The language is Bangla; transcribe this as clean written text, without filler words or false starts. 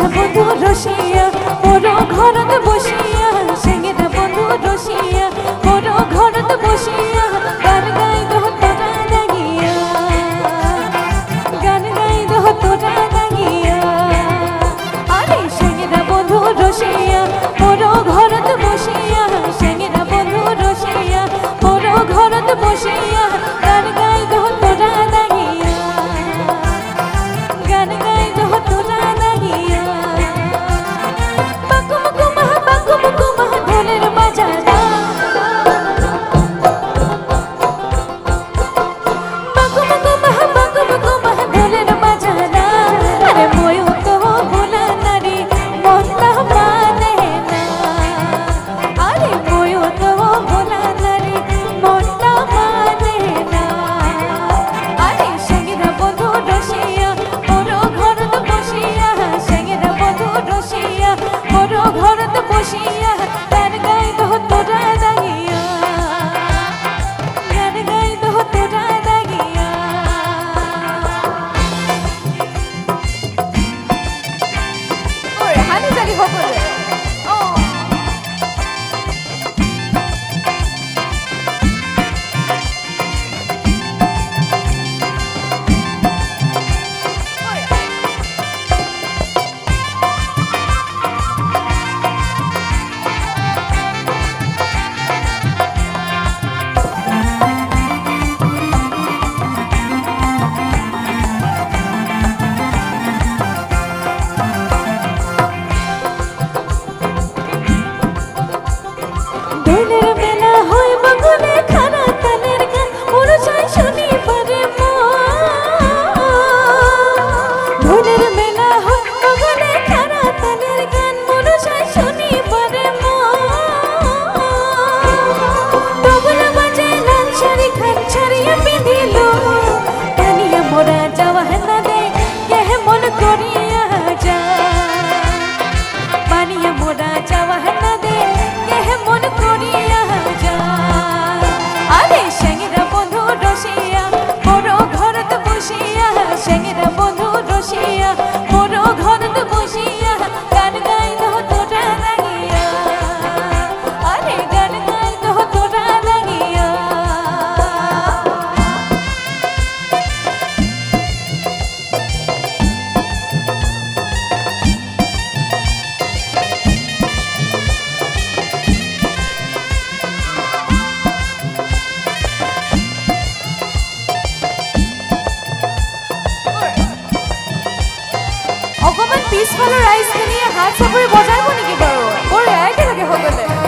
সেঙ্গেরা বন্ধু রসিয়া ওরো ঘরত বসিয়া সেঙ্গেরা বন্ধু রসিয়া ওরো ঘরত বসিয়া গান গাই দো তোরা লাগিয়া গান গাই দো তোরা লাগিয়া আরে সেঙ্গেরা বন্ধু রসিয়া ওরো ঘরত বসিয়া সেঙ্গেরা বন্ধু রসিয়া ওরো ঘরত বসিয়া গান গাই দো তোরা লাগিয়া গান গাই দো তোরা লাগিয়া বাকুম কুমা ঢোলের বাজানা বাকুম কুমা ঢোলের বাজানা আরে ময়ূ তো ভোলা নারী মনটা মানে না আরে ময়ূ তো ভোলা নারী মনটা মানে না আরে সেঙ্গেরা বন্ধু রসিয়া ওরো ঘরত বসিয়া সেঙ্গেরা বন্ধু রসিয়া ওরো ঘরত বসিয়া গান গাই দো তোরা লাগিয়া গান গাই দো তোরা লাগিয়া ওরে হানি জালি হকলে ও দোলের মেলা হয় বগুনে খানা তালের গান ওর চাই শুনি পারে দোলের মেলা হয় বগুনে খানা তালের গান ওর চাই শুনি পারে তবলা বাজে লাল শাড়ি খান ছাড়িয়া পিঁধিল টানিয়া মোরা যাওয়া না দে কে মন করিয়া যা বানিয়া মোরা যাওয়া না দে কে মন করিয়া যা আরে সেঙ্গেরা বন্ধু রসিয়া ওরো ঘরত বসিয়া সেঙ্গেরা বন্ধু রসিয়া ওরো ঘরত বসিয়া গান গাই দো তোরা লাগিয়া আরে গান গাই দো তোরা লাগিয়া অকমান পিছফালৰ ৰাইজখিনিয়ে হাত চাপৰি বজাব নেকি বাৰু? বৰ একেলগে সকলে